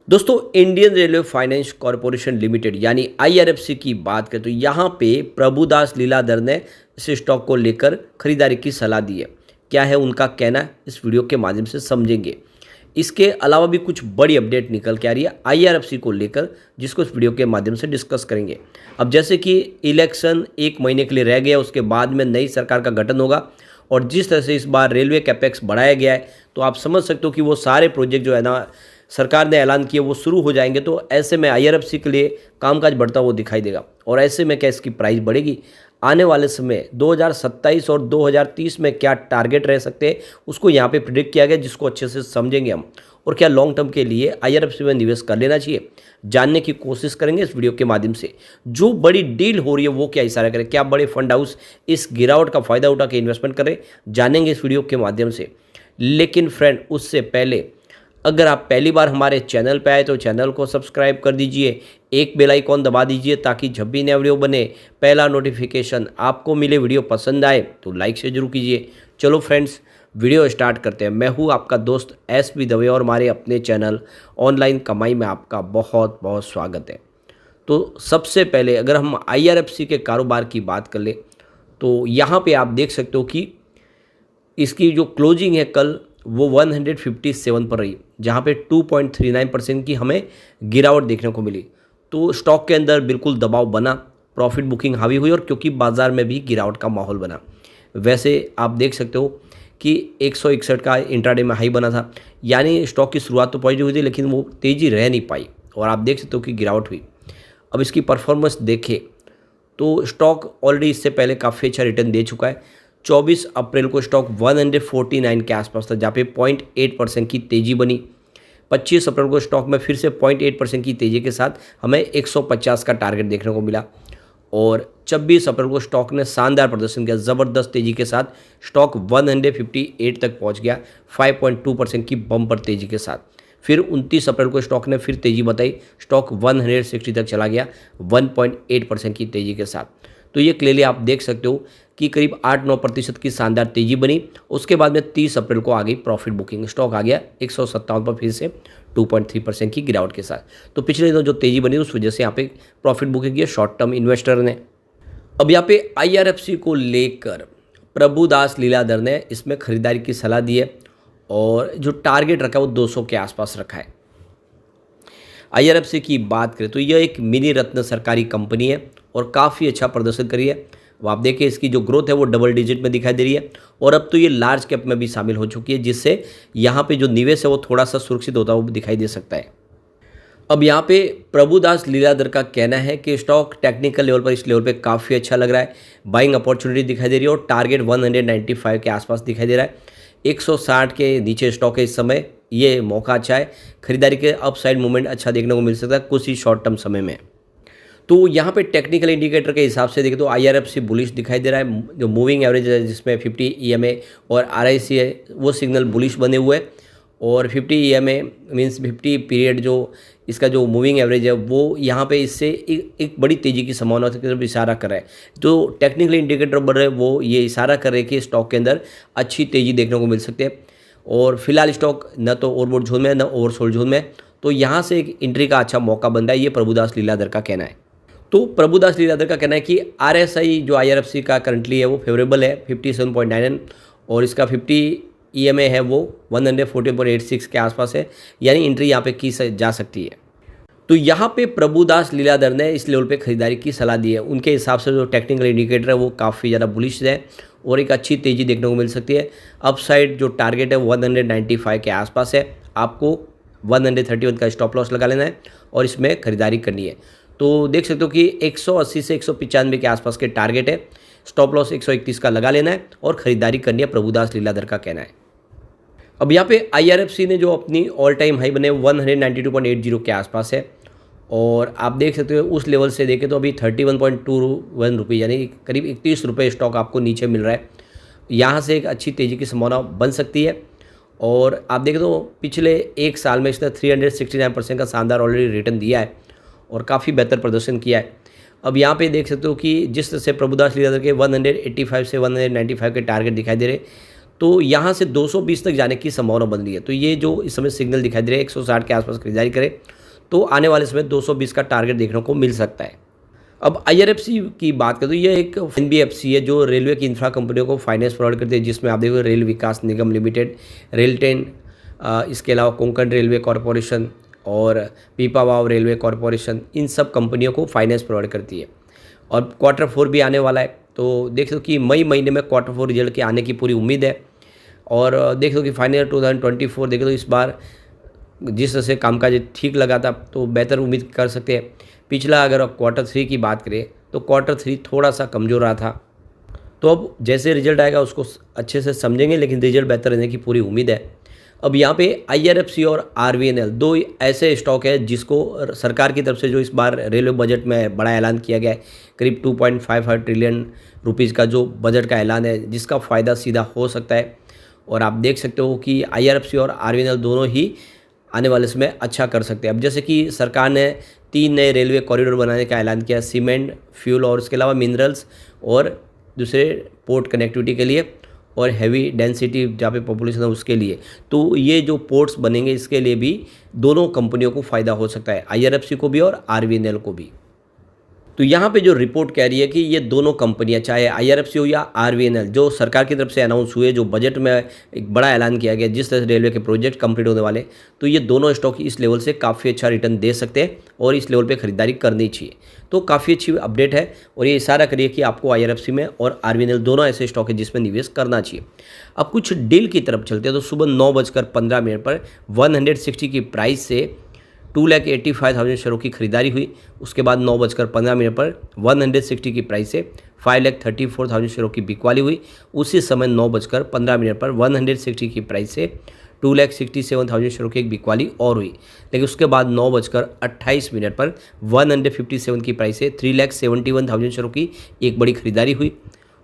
दोस्तों Indian railway finance corporation limited यानी IRFC की बात करें तो यहाँ पे प्रभुदास लीलाधर ने इस स्टॉक को लेकर खरीदारी की सलाह दी है। क्या है उनका कहना, इस वीडियो के माध्यम से समझेंगे। इसके अलावा भी कुछ बड़ी अपडेट निकल के आ रही है आईआरएफसी को लेकर, जिसको इस वीडियो के माध्यम से डिस्कस करेंगे। अब जैसे कि इलेक्शन 1 महीने के लिए रह गया, उसके बाद में नई सरकार का गठन होगा और जिस तरह से इस बार रेलवे कैपेक्स बढ़ाया गया है तो आप समझ सकते हो कि वो सारे प्रोजेक्ट जो है ना सरकार ने ऐलान किया वो शुरू हो जाएंगे। तो ऐसे में आईआरएफसी के लिए कामकाज बढ़ता हुआ दिखाई देगा और ऐसे में क्या इसकी प्राइस बढ़ेगी। आने वाले समय 2027 और 2030 में क्या टारगेट रह सकते हैं उसको यहाँ पे प्रिडिक्ट किया गया, जिसको अच्छे से समझेंगे हम। और क्या लॉन्ग टर्म के लिए आईआरएफसी में निवेश कर लेना चाहिए, जानने की कोशिश करेंगे इस वीडियो के माध्यम से। जो बड़ी डील हो रही है वो क्या इशारा करे, क्या बड़े फंड हाउस इस गिरावट का फायदा उठा के इन्वेस्टमेंट करें, जानेंगे इस वीडियो के माध्यम से। लेकिन फ्रेंड उससे पहले अगर आप पहली बार हमारे चैनल पे आए तो चैनल को सब्सक्राइब कर दीजिए, एक बेल आइकॉन दबा दीजिए ताकि जब भी नया वीडियो बने पहला नोटिफिकेशन आपको मिले। वीडियो पसंद आए तो लाइक से जरूर कीजिए। चलो फ्रेंड्स वीडियो स्टार्ट करते हैं। मैं हूँ आपका दोस्त एस.बी. दवे और हमारे अपने चैनल ऑनलाइन कमाई में आपका बहुत बहुत स्वागत है। तो सबसे पहले अगर हम आईआरएफसी के कारोबार की बात कर ले तो यहाँ पे आप देख सकते हो कि इसकी जो क्लोजिंग है कल वो 157 पर रही, जहाँ पे 2.39% की हमें गिरावट देखने को मिली। तो स्टॉक के अंदर बिल्कुल दबाव बना, प्रॉफिट बुकिंग हावी हुई और क्योंकि बाजार में भी गिरावट का माहौल बना। वैसे आप देख सकते हो कि 161 का इंट्राडे में हाई बना था, यानी स्टॉक की शुरुआत तो पॉजिटिव हुई थी लेकिन वो तेज़ी रह नहीं पाई और आप देख सकते हो कि गिरावट हुई। अब इसकी परफॉर्मेंस देखें तो स्टॉक ऑलरेडी इससे पहले काफ़ी अच्छा रिटर्न दे चुका है। 24 अप्रैल को स्टॉक 149 के आसपास था, जहाँ पे 0.8% की तेज़ी बनी। 25 अप्रैल को स्टॉक में फिर से 0.8% की तेज़ी के साथ हमें 150 का टारगेट देखने को मिला और 26 अप्रैल को स्टॉक ने शानदार प्रदर्शन किया, ज़बरदस्त तेज़ी के साथ स्टॉक 158 तक पहुंच गया 5.2% की बम्पर तेज़ी के साथ। फिर 29 अप्रैल को स्टॉक ने फिर तेज़ी बताई, स्टॉक 160 तक चला गया 1.8% की तेज़ी के साथ। तो ये क्लियरली आप देख सकते हो कि करीब 8-9% की शानदार तेज़ी बनी। उसके बाद में 30 अप्रैल को आ गई प्रॉफिट बुकिंग, स्टॉक आ गया 157 पर फिर से 2.3% की गिरावट के साथ। तो पिछले दिनों जो तेज़ी बनी उस वजह से यहाँ पे प्रॉफिट बुकिंग किया शॉर्ट टर्म इन्वेस्टर ने। अब यहाँ पे आईआरएफसी को लेकर प्रभुदास लीलाधर ने इसमें खरीदारी की सलाह दी है और जो टारगेट रखा है वो 200 के आसपास रखा है। आईआरएफसी की बात करें तो यह एक मिनी रत्न सरकारी कंपनी है और काफ़ी अच्छा प्रदर्शन करी है। वो आप देखिए इसकी जो ग्रोथ है वो डबल डिजिट में दिखाई दे रही है और अब तो ये लार्ज कैप में भी शामिल हो चुकी है, जिससे यहाँ पे जो निवेश है वो थोड़ा सा सुरक्षित होता हुआ दिखाई दे सकता है। अब यहाँ पे प्रभुदास लीलाधर का कहना है कि स्टॉक टेक्निकल लेवल पर इस लेवल पे काफ़ी अच्छा लग रहा है, बाइंग अपॉर्चुनिटी दिखाई दे रही है और टारगेट 195 के आसपास दिखाई दे रहा है। 160 के नीचे स्टॉक है इस समय, ये मौका अच्छा है, खरीदारी के अपसाइड मूवमेंट अच्छा देखने को मिल सकता है कुछ ही शॉर्ट टर्म समय में। तो यहाँ पे टेक्निकल इंडिकेटर के हिसाब से देखें तो आईआरएफसी बुलिश दिखाई दे रहा है। जो मूविंग एवरेज है जिसमें 50 EMA और RIC है वो सिग्नल बुलिश बने हुए हैं और 50 EMA मींस 50 पीरियड जो इसका जो मूविंग एवरेज है वो यहाँ पे इससे एक बड़ी तेज़ी की संभावना की तरफ इशारा कर रहा है। जो टेक्निकल इंडिकेटर बढ़ रहे हैं वो ये इशारा कर रहे हैं कि स्टॉक के अंदर अच्छी तेज़ी देखने को मिल सकती है और फिलहाल स्टॉक न तो ओवरबॉट जोन में है न ओवरसोल्ड जोन में, तो यहाँ से एक एंट्री का अच्छा मौका बन रहा है, ये प्रभुदास लीलाधर का कहना है। तो प्रभुदास लीलाधर का कहना है कि RSI जो आईआरएफसी का करंटली है वो फेवरेबल है 57.99 और इसका 50 EMA है वो 114.86 के आसपास है, यानी एंट्री यहाँ पे की जा सकती है। तो यहाँ पे प्रभुदास लीलाधर ने इस लेवल पे खरीदारी की सलाह दी है। उनके हिसाब से जो टेक्निकल इंडिकेटर है वो काफ़ी ज़्यादा बुलिश है और एक अच्छी तेज़ी देखने को मिल सकती है। अपसाइड जो टारगेट है 195 के आसपास है, आपको 131 का स्टॉप लॉस लगा लेना है और इसमें खरीदारी करनी है। तो देख सकते हो कि 180 से 195 के आसपास के टारगेट है, स्टॉप लॉस 131 का लगा लेना है और ख़रीदारी करनी है, प्रभुदास लीलाधर का कहना है। अब यहाँ पे आईआरएफसी ने जो अपनी ऑल टाइम हाई बने 192.80 के आसपास है और आप देख सकते हो उस लेवल से देखें तो अभी 31.21 रुपये यानी करीब 31 रुपये स्टॉक आपको नीचे मिल रहा है। यहाँ से एक अच्छी तेज़ी की संभावना बन सकती है और आप देखें तो पिछले एक साल में इसने 369% का शानदार ऑलरेडी रिटर्न दिया है और काफ़ी बेहतर प्रदर्शन किया है। अब यहाँ पे देख सकते हो कि जिस तरह से प्रभुदास लीलाधर के 185 से 195 के टारगेट दिखाई दे रहे, तो यहाँ से 220 तक जाने की संभावना बन रही है। तो ये जो इस समय सिग्नल दिखाई दे रहे हैं 160 के आसपास खरीदारी करें तो आने वाले समय 220 का टारगेट देखने को मिल सकता है। अब IRFC की बात करें तो ये एक NBFC है जो रेलवे की इंफ्रा कंपनियों को फाइनेंस प्रोवाइड करती है, जिसमें आप देखो रेल विकास निगम लिमिटेड, रेलटेल, इसके अलावा कोंकण रेलवे कॉरपोरेशन और पीपावाव रेलवे कॉरपोरेशन, इन सब कंपनियों को फाइनेंस प्रोवाइड करती है। और Q4 भी आने वाला है, तो देख लो कि मई महीने में Q4 रिजल्ट के आने की पूरी उम्मीद है। और देख लो कि फाइनल 2024 देख लो इस बार जिस तरह से कामकाज ठीक लगा था तो बेहतर उम्मीद कर सकते हैं। पिछला अगर Q3 की बात करें तो Q3 थोड़ा सा कमज़ोर रहा था, तो अब जैसे रिजल्ट आएगा उसको अच्छे से समझेंगे, लेकिन रिजल्ट बेहतर रहने की पूरी उम्मीद है। अब यहाँ पे IRFC और RVNL दो ऐसे स्टॉक है जिसको सरकार की तरफ से जो इस बार रेलवे बजट में बड़ा ऐलान किया गया है, करीब 2.55 ट्रिलियन रुपीज़ का जो बजट का ऐलान है, जिसका फ़ायदा सीधा हो सकता है। और आप देख सकते हो कि IRFC और RVNL दोनों ही आने वाले समय अच्छा कर सकते हैं। अब जैसे कि सरकार ने 3 नए रेलवे कॉरिडोर बनाने का ऐलान किया, सीमेंट, फ्यूल और इसके अलावा मिनरल्स और दूसरे पोर्ट कनेक्टिविटी के लिए और हैवी डेंसिटी जहाँ पे पॉपुलेशन है उसके लिए। तो ये जो पोर्ट्स बनेंगे इसके लिए भी दोनों कंपनियों को फ़ायदा हो सकता है, IRFC को भी और RVNL को भी। तो यहाँ पे जो रिपोर्ट कह रही है कि ये दोनों कंपनियां, चाहे IRFC हो या RVNL, जो सरकार की तरफ से अनाउंस हुए, जो बजट में एक बड़ा ऐलान किया गया जिस तरह से रेलवे के प्रोजेक्ट कंप्लीट होने वाले, तो ये दोनों स्टॉक इस लेवल से काफ़ी अच्छा रिटर्न दे सकते हैं और इस लेवल पे खरीदारी करनी चाहिए। तो काफ़ी अच्छी अपडेट है और ये इशारा करिए कि आपको IRFC में और RVNL दोनों ऐसे स्टॉक है जिसमें निवेश करना चाहिए। अब कुछ डील की तरफ चलते हैं। तो सुबह 9:15 पर 160 की प्राइस से 2,85,000 शेयरों की खरीदारी हुई। उसके बाद 9:15 पर 160 की प्राइस से 5,34,000 शेयरों की बिकवाली हुई। उसी समय 9:15 पर 160 की प्राइस से 2,67,000 शेयरों की एक बिकवाली और हुई। लेकिन उसके बाद 9:28 पर 157 की प्राइस से 3,71,000 शेयरों की एक बड़ी खरीदारी हुई।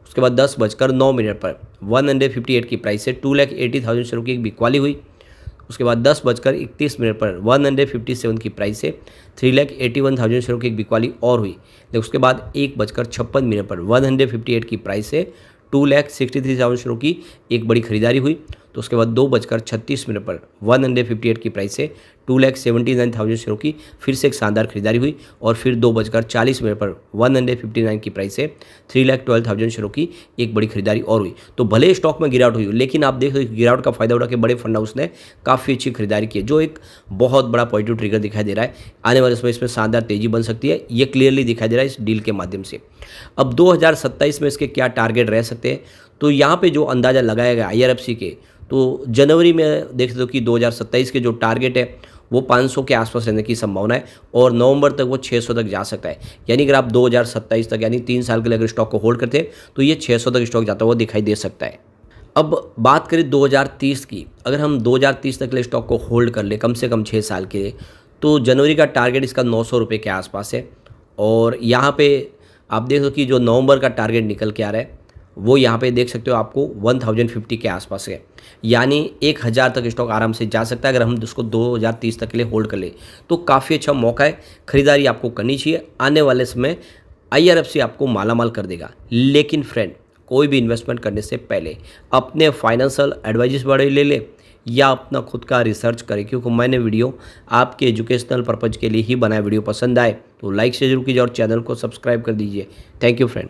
उसके बाद 10:09 पर 158 की प्राइस से 2,80,000 शेयरों की एक बिकवाली हुई। उसके बाद 10:31 पर 157 की प्राइस से 3,81,000 शेयरों की एक बिकवाली और हुई। लेकिन उसके बाद 1:56 पर 158 की प्राइस से 2,63,000 शेयरों की एक बड़ी खरीदारी हुई। तो उसके बाद 2:36 पर 158 की प्राइस से 2,79,000 शेयरों की फिर से एक शानदार खरीदारी हुई। और फिर 2:40 पर 159 की प्राइस से 3,12,000 शेयरों की एक बड़ी खरीदारी और हुई। तो भले स्टॉक में गिरावट हुई, लेकिन आप देख रहे गिरावट का फायदा उठा के बड़े फंड हाउस ने काफ़ी अच्छी खरीदारी की है, जो एक बहुत बड़ा पॉजिटिव ट्रिगर दिखाई दे रहा है। आने वाले समय इसमें शानदार तेजी बन सकती है, ये क्लियरली दिखाई दे रहा है इस डील के माध्यम से। अब 2027 में इसके क्या टारगेट रह सकते हैं, तो यहाँ पे जो अंदाज़ा लगाया गया IRFC के, तो जनवरी में देख सकते हो कि 2027 के जो टारगेट है वो 500 के आसपास रहने की संभावना है और नवंबर तक वो 600 तक जा सकता है। यानी अगर आप 2027 तक यानी 3 साल के लिए अगर स्टॉक को होल्ड करते हैं तो ये 600 तक स्टॉक जाता हुआ दिखाई दे सकता है। अब बात करें 2030 की, अगर हम 2030 तक के लिए स्टॉक को होल्ड कर ले कम से कम 6 साल के लिए, तो जनवरी का टारगेट इसका 900 रुपये के आसपास है। और यहाँ पे आप देख सकते हो कि जो नवंबर का टारगेट निकल के आ रहा है वो यहाँ पे देख सकते हो आपको 1050 के आसपास है। यानी 1000 तक स्टॉक आराम से जा सकता है अगर हम उसको 2030 तक के लिए होल्ड कर ले, तो काफ़ी अच्छा मौका है, खरीदारी आपको करनी चाहिए। आने वाले समय IRFC आपको मालामाल कर देगा। लेकिन फ्रेंड, कोई भी इन्वेस्टमेंट करने से पहले अपने फाइनेंशियल एडवाइजर्स बड़े ले ले या अपना खुद का रिसर्च करें, क्योंकि मैंने वीडियो आपके एजुकेशनल पर्पज़ के लिए ही बनाया। वीडियो पसंद आए तो लाइक से जरूर कीजिए और चैनल को सब्सक्राइब कर दीजिए। Thank you friend.